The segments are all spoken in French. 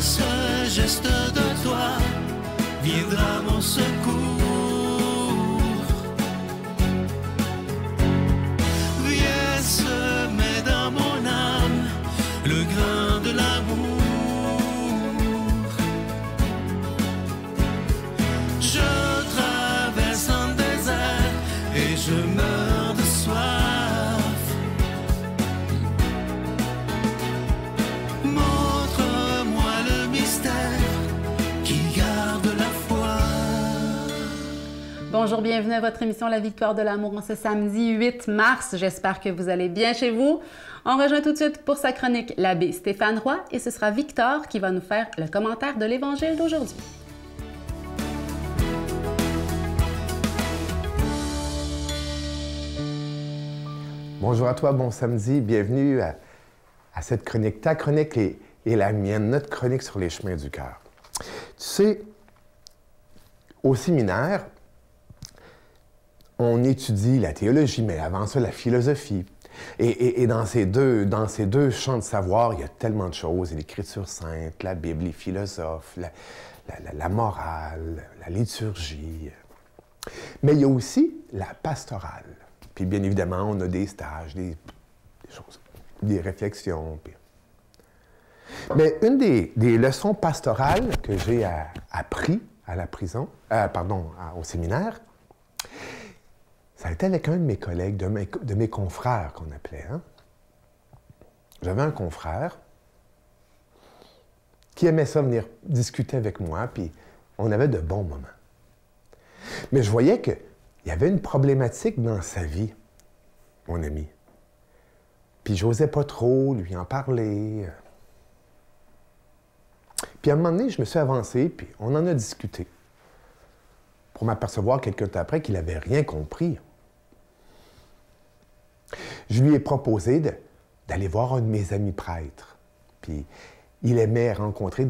ce geste de toi viendra mon secours. Viens semer dans mon âme le grain de l'amour. Je traverse un désert et je meurs de soif. Montre-moi le mystère qui garde la foi. Bonjour, bienvenue à votre émission La Victoire de l'amour en ce samedi 8 mars. J'espère que vous allez bien chez vous. On rejoint tout de suite pour sa chronique l'abbé Stéphane Roy et ce sera Victor qui va nous faire le commentaire de l'Évangile d'aujourd'hui. Bonjour à toi, bon samedi, bienvenue à cette chronique. Ta chronique et la mienne, notre chronique sur les chemins du cœur. Tu sais, au séminaire, on étudie la théologie, mais avant ça, la philosophie. Et dans ces deux champs de savoir, il y a tellement de choses. Il y a l'Écriture sainte, la Bible, les philosophes, la morale, la liturgie. Mais il y a aussi la pastorale. Puis bien évidemment, on a des stages, des choses, des réflexions. Puis... Mais une des leçons pastorales que j'ai appris à la prison, au séminaire, ça a été avec un de mes collègues, de mes confrères qu'on appelait. Hein? J'avais un confrère qui aimait ça venir discuter avec moi, puis on avait de bons moments. Mais je voyais qu'il y avait une problématique dans sa vie, mon ami. Puis j'osais pas trop lui en parler. Puis à un moment donné, je me suis avancé, puis on en a discuté. Pour m'apercevoir quelque temps après qu'il n'avait rien compris. Je lui ai proposé d'aller voir un de mes amis prêtres. Puis il aimait rencontrer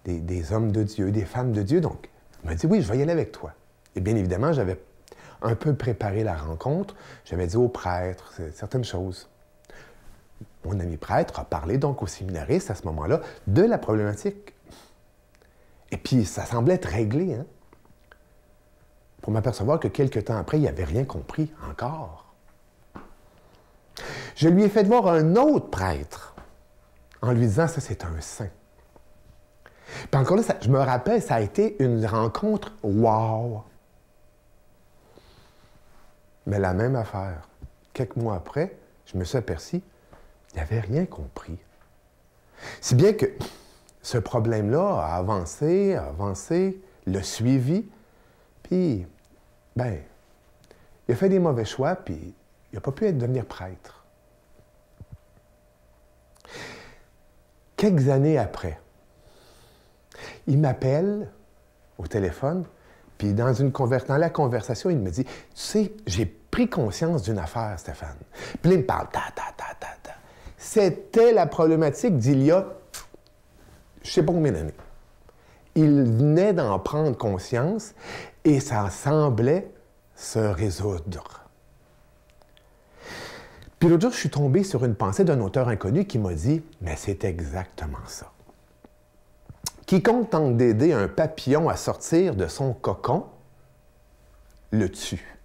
des hommes de Dieu, des femmes de Dieu. Donc, il m'a dit, oui, je vais y aller avec toi. Et bien évidemment, j'avais un peu préparé la rencontre. J'avais dit au prêtre certaines choses. Mon ami prêtre a parlé donc au séminariste à ce moment-là de la problématique. Et puis, ça semblait être réglé, hein? Pour m'apercevoir que quelque temps après, il n'avait rien compris encore. Je lui ai fait voir un autre prêtre en lui disant, ça c'est un saint. Puis encore là, je me rappelle, ça a été une rencontre wow. Mais la même affaire. Quelques mois après, je me suis aperçu, il n'avait rien compris. Si bien que ce problème-là a avancé, l'a suivi, puis, ben, il a fait des mauvais choix, puis il n'a pas pu devenir prêtre. Quelques années après, il m'appelle au téléphone, puis dans la conversation, il me dit, « Tu sais, j'ai pris conscience d'une affaire, Stéphane. » Puis là, il me parle, C'était la problématique d'il y a, je ne sais pas combien d'années. Il venait d'en prendre conscience et ça semblait se résoudre. Puis l'autre jour, je suis tombé sur une pensée d'un auteur inconnu qui m'a dit « Mais c'est exactement ça. Quiconque tente d'aider un papillon à sortir de son cocon, le tue.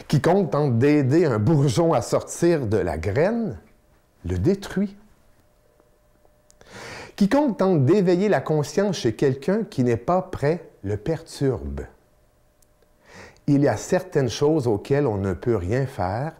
Quiconque tente d'aider un bourgeon à sortir de la graine, le détruit. Quiconque tente d'éveiller la conscience chez quelqu'un qui n'est pas prêt, le perturbe. Il y a certaines choses auxquelles on ne peut rien faire.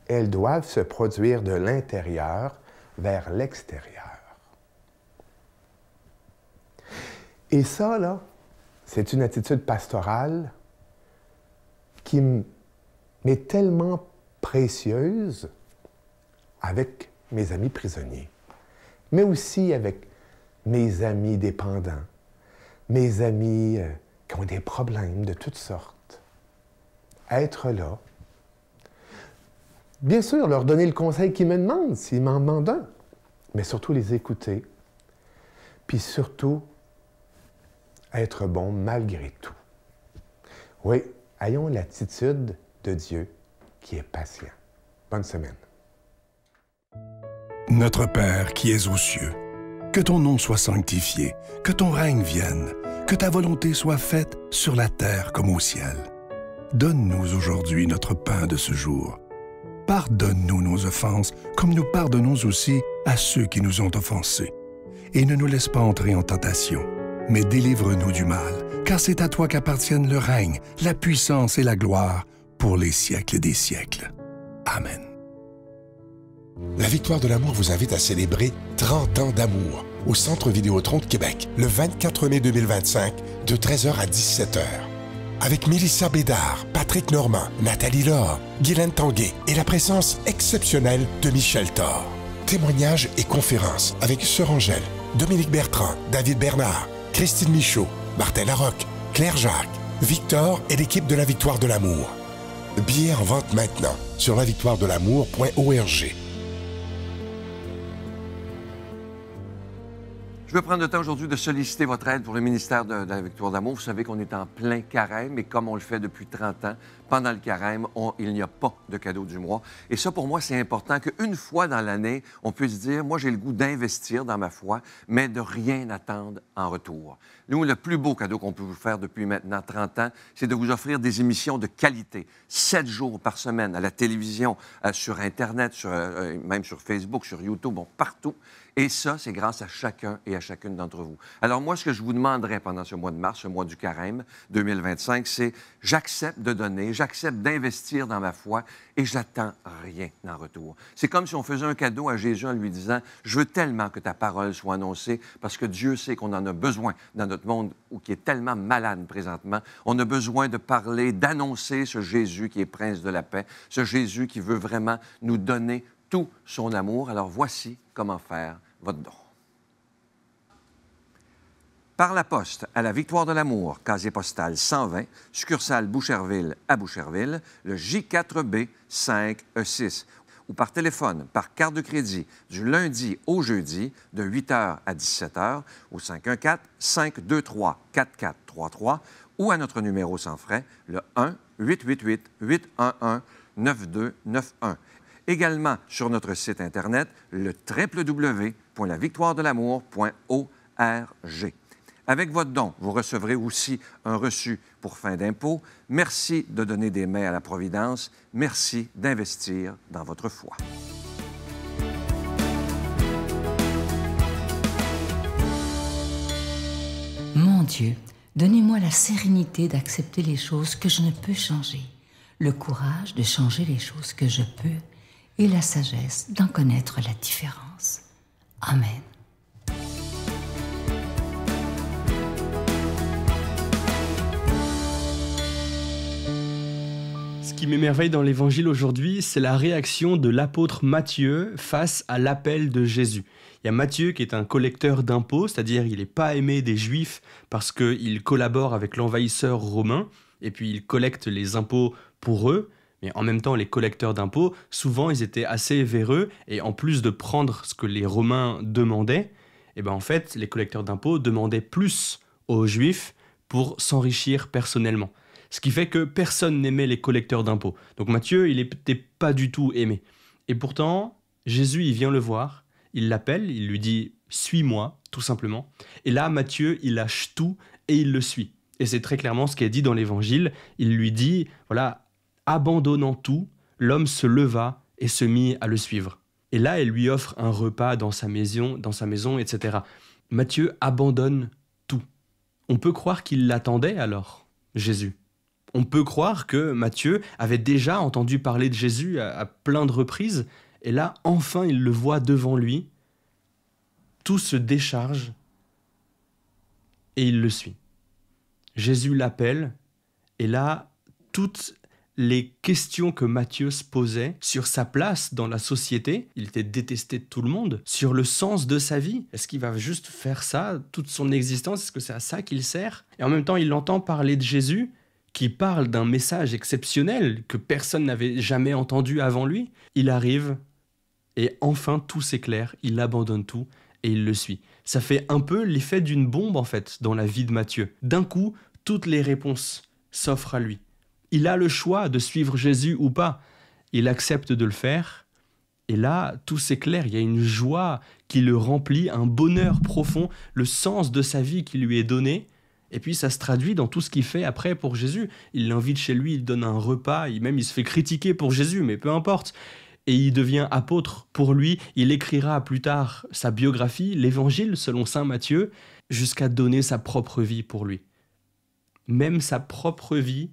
Elles doivent se produire de l'intérieur vers l'extérieur. Et ça, là, c'est une attitude pastorale qui m'est tellement précieuse avec mes amis prisonniers, mais aussi avec mes amis dépendants, mes amis qui ont des problèmes de toutes sortes. Être là, bien sûr, leur donner le conseil qu'ils me demandent, s'ils m'en demandent un, mais surtout les écouter, puis surtout être bon malgré tout. Oui, ayons l'attitude de Dieu qui est patient. Bonne semaine. Notre Père qui es aux cieux, Que ton nom soit sanctifié, que ton règne vienne, que ta volonté soit faite sur la terre comme au ciel. Donne-nous aujourd'hui notre pain de ce jour. Pardonne-nous nos offenses, comme nous pardonnons aussi à ceux qui nous ont offensés. Et ne nous laisse pas entrer en tentation, mais délivre-nous du mal, car c'est à toi qu'appartiennent le règne, la puissance et la gloire pour les siècles des siècles. Amen. La Victoire de l'amour vous invite à célébrer 30 ans d'amour au Centre Vidéotron de Québec, le 24 mai 2025, de 13h à 17h. Avec Mélissa Bédard, Patrick Normand, Nathalie Laure, Guylaine Tanguay et la présence exceptionnelle de Michel Thor. Témoignages et conférences avec Sœur Angèle, Dominique Bertrand, David Bernard, Christine Michaud, Martin Larocque, Claire Jacques, Victor et l'équipe de la Victoire de l'amour. Billets en vente maintenant sur lavictoiredelamour.org. Je veux prendre le temps aujourd'hui de solliciter votre aide pour le ministère de la Victoire d'amour. Vous savez qu'on est en plein carême et comme on le fait depuis 30 ans, pendant le carême, il n'y a pas de cadeau du mois. Et ça, pour moi, c'est important qu'une fois dans l'année, on puisse dire, moi, j'ai le goût d'investir dans ma foi, mais de rien attendre en retour. Nous, le plus beau cadeau qu'on peut vous faire depuis maintenant 30 ans, c'est de vous offrir des émissions de qualité, 7 jours par semaine, à la télévision, sur Internet, même sur Facebook, sur YouTube, bon, partout. Et ça, c'est grâce à chacun et à chacune d'entre vous. Alors moi, ce que je vous demanderais pendant ce mois de mars, ce mois du carême 2025, c'est j'accepte de donner, j'accepte d'investir dans ma foi et j'attends rien en retour. C'est comme si on faisait un cadeau à Jésus en lui disant « Je veux tellement que ta parole soit annoncée parce que Dieu sait qu'on en a besoin dans notre monde qui est tellement malade présentement. On a besoin de parler, d'annoncer ce Jésus qui est prince de la paix, ce Jésus qui veut vraiment nous donner tout son amour. Alors voici comment faire votre don. Par la poste à la Victoire de l'amour, casier postal 120, succursale Boucherville à Boucherville, le J4B 5E6. Ou par téléphone, par carte de crédit, du lundi au jeudi, de 8h à 17h, au 514-523-4433, ou à notre numéro sans frais, le 1-888-811-9291. Également sur notre site Internet, le www.lavictoiredelamour.org. Avec votre don, vous recevrez aussi un reçu pour fin d'impôt. Merci de donner des mains à la Providence. Merci d'investir dans votre foi. Mon Dieu, donnez-moi la sérénité d'accepter les choses que je ne peux changer, le courage de changer les choses que je peux et la sagesse d'en connaître la différence. Amen. Ce qui m'émerveille dans l'Évangile aujourd'hui, c'est la réaction de l'apôtre Matthieu face à l'appel de Jésus. Il y a Matthieu qui est un collecteur d'impôts, c'est-à-dire il n'est pas aimé des Juifs parce qu'il collabore avec l'envahisseur romain, et puis il collecte les impôts pour eux. Mais en même temps, les collecteurs d'impôts, souvent, ils étaient assez véreux. Et en plus de prendre ce que les Romains demandaient, en fait, les collecteurs d'impôts demandaient plus aux Juifs pour s'enrichir personnellement. Ce qui fait que personne n'aimait les collecteurs d'impôts. Donc Matthieu, il n'était pas du tout aimé. Et pourtant, Jésus, il vient le voir, il l'appelle, il lui dit « Suis-moi », tout simplement. Et là, Matthieu, il lâche tout et il le suit. Et c'est très clairement ce qui est dit dans l'Évangile. Il lui dit « Voilà, abandonnant tout, l'homme se leva et se mit à le suivre. » Et là, elle lui offre un repas dans sa maison, etc. Matthieu abandonne tout. On peut croire qu'il l'attendait alors, Jésus. On peut croire que Matthieu avait déjà entendu parler de Jésus à plein de reprises, et là, enfin, il le voit devant lui. Tout se décharge et il le suit. Jésus l'appelle, et là, toutes les questions que Matthieu se posait sur sa place dans la société, il était détesté de tout le monde, sur le sens de sa vie. Est-ce qu'il va juste faire ça, toute son existence? Est-ce que c'est à ça qu'il sert? Et en même temps, il entend parler de Jésus, qui parle d'un message exceptionnel que personne n'avait jamais entendu avant lui. Il arrive, et enfin tout s'éclaire, il abandonne tout, et il le suit. Ça fait un peu l'effet d'une bombe, en fait, dans la vie de Matthieu. D'un coup, toutes les réponses s'offrent à lui. Il a le choix de suivre Jésus ou pas. Il accepte de le faire Et là, tout s'éclaire, il y a une joie qui le remplit, un bonheur profond, le sens de sa vie qui lui est donné. Et puis ça se traduit dans tout ce qu'il fait après pour Jésus. Il l'invite chez lui, il donne un repas, il se fait critiquer pour Jésus, mais peu importe. Et il devient apôtre pour lui. Il écrira plus tard sa biographie, l'Évangile selon saint Matthieu, jusqu'à donner sa propre vie pour lui. Même sa propre vie,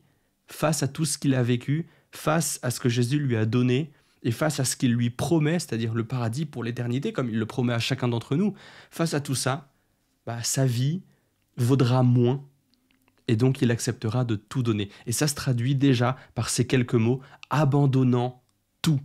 face à tout ce qu'il a vécu, face à ce que Jésus lui a donné, et face à ce qu'il lui promet, c'est-à-dire le paradis pour l'éternité, comme il le promet à chacun d'entre nous, face à tout ça, sa vie vaudra moins, et donc il acceptera de tout donner. Et ça se traduit déjà par ces quelques mots, abandonnant tout.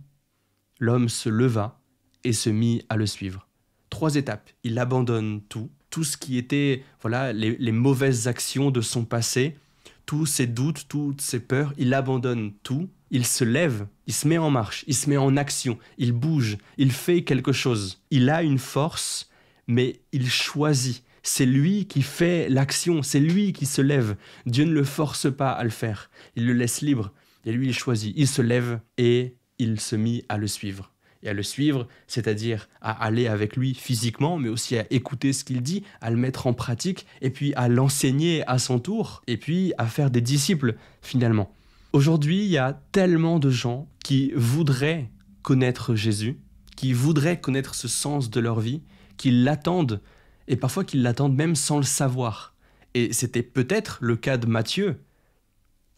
L'homme se leva et se mit à le suivre. 3 étapes, il abandonne tout ce qui était les mauvaises actions de son passé, tous ses doutes, toutes ses peurs, il abandonne tout. Il se lève, il se met en marche, il se met en action, il bouge, il fait quelque chose. Il a une force, mais il choisit. C'est lui qui fait l'action, c'est lui qui se lève. Dieu ne le force pas à le faire, il le laisse libre. Et lui, il choisit. Il se lève et il se mit à le suivre. Et à le suivre, c'est-à-dire à aller avec lui physiquement, mais aussi à écouter ce qu'il dit, à le mettre en pratique, et puis à l'enseigner à son tour, et puis à faire des disciples, finalement. Aujourd'hui, il y a tellement de gens qui voudraient connaître Jésus, qui voudraient connaître ce sens de leur vie, qui l'attendent, et parfois qui l'attendent même sans le savoir. Et c'était peut-être le cas de Matthieu.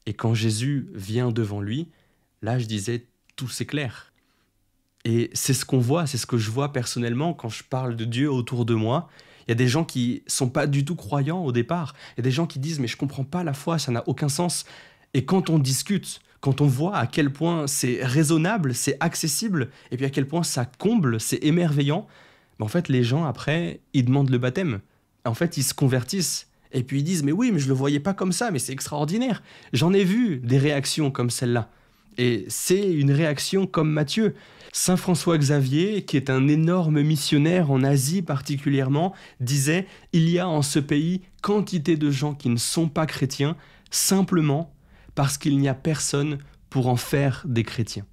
Et quand Jésus vient devant lui, là, je disais, tout s'éclaire. Et c'est ce qu'on voit, c'est ce que je vois personnellement quand je parle de Dieu autour de moi. Il y a des gens qui ne sont pas du tout croyants au départ. Il y a des gens qui disent « mais je ne comprends pas la foi, ça n'a aucun sens ». Et quand on discute, quand on voit à quel point c'est raisonnable, c'est accessible, et puis à quel point ça comble, c'est émerveillant, en fait, les gens, après, ils demandent le baptême. En fait, ils se convertissent. Et puis ils disent « mais oui, mais je ne le voyais pas comme ça, mais c'est extraordinaire ». J'en ai vu des réactions comme celle-là. Et c'est une réaction comme Matthieu. Saint François Xavier, qui est un énorme missionnaire en Asie particulièrement, disait « il y a en ce pays quantité de gens qui ne sont pas chrétiens, simplement parce qu'il n'y a personne pour en faire des chrétiens. »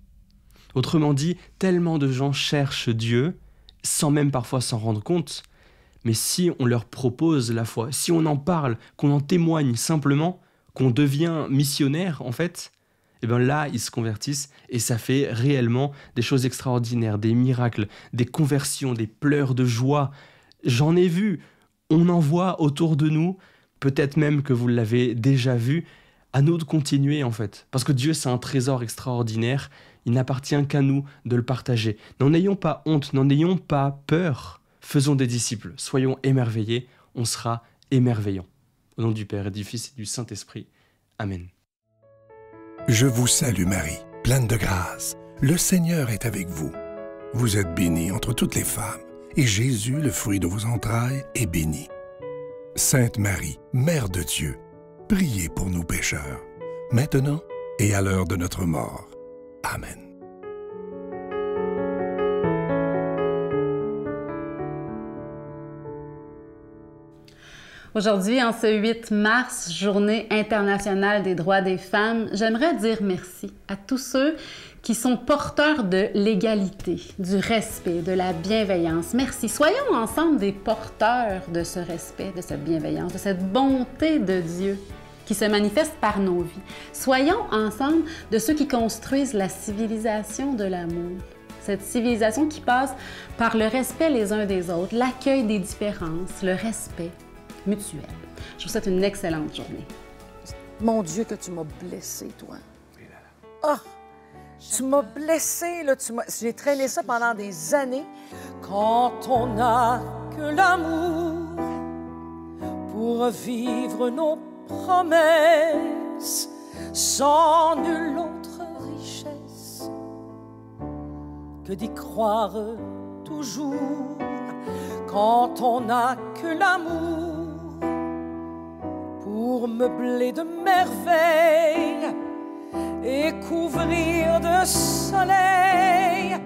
Autrement dit, tellement de gens cherchent Dieu, sans même parfois s'en rendre compte, mais si on leur propose la foi, si on en parle, qu'on en témoigne simplement, qu'on devient missionnaire en fait, et bien là, ils se convertissent et ça fait réellement des choses extraordinaires, des miracles, des conversions, des pleurs de joie. J'en ai vu, on en voit autour de nous, peut-être même que vous l'avez déjà vu. À nous de continuer en fait, parce que Dieu c'est un trésor extraordinaire, il n'appartient qu'à nous de le partager. N'en ayons pas honte, n'en ayons pas peur, faisons des disciples, soyons émerveillés, on sera émerveillants. Au nom du Père et du Fils et du Saint-Esprit. Amen. Je vous salue Marie, pleine de grâce. Le Seigneur est avec vous. Vous êtes bénie entre toutes les femmes, et Jésus, le fruit de vos entrailles, est béni. Sainte Marie, Mère de Dieu, priez pour nous pécheurs, maintenant et à l'heure de notre mort. Amen. Aujourd'hui, en ce 8 mars, Journée internationale des droits des femmes, j'aimerais dire merci à tous ceux qui sont porteurs de l'égalité, du respect, de la bienveillance. Merci. Soyons ensemble des porteurs de ce respect, de cette bienveillance, de cette bonté de Dieu qui se manifeste par nos vies. Soyons ensemble de ceux qui construisent la civilisation de l'amour. Cette civilisation qui passe par le respect les uns des autres, l'accueil des différences, le respect mutuel. Je vous souhaite une excellente journée. Mon Dieu, que tu m'as blessée, toi. Ah! Tu m'as blessée, là. J'ai traîné ça pendant des années. Quand on n'a que l'amour pour vivre nos promesses, sans nulle autre richesse que d'y croire toujours. Quand on n'a que l'amour pour meubler de merveilles et couvrir de soleil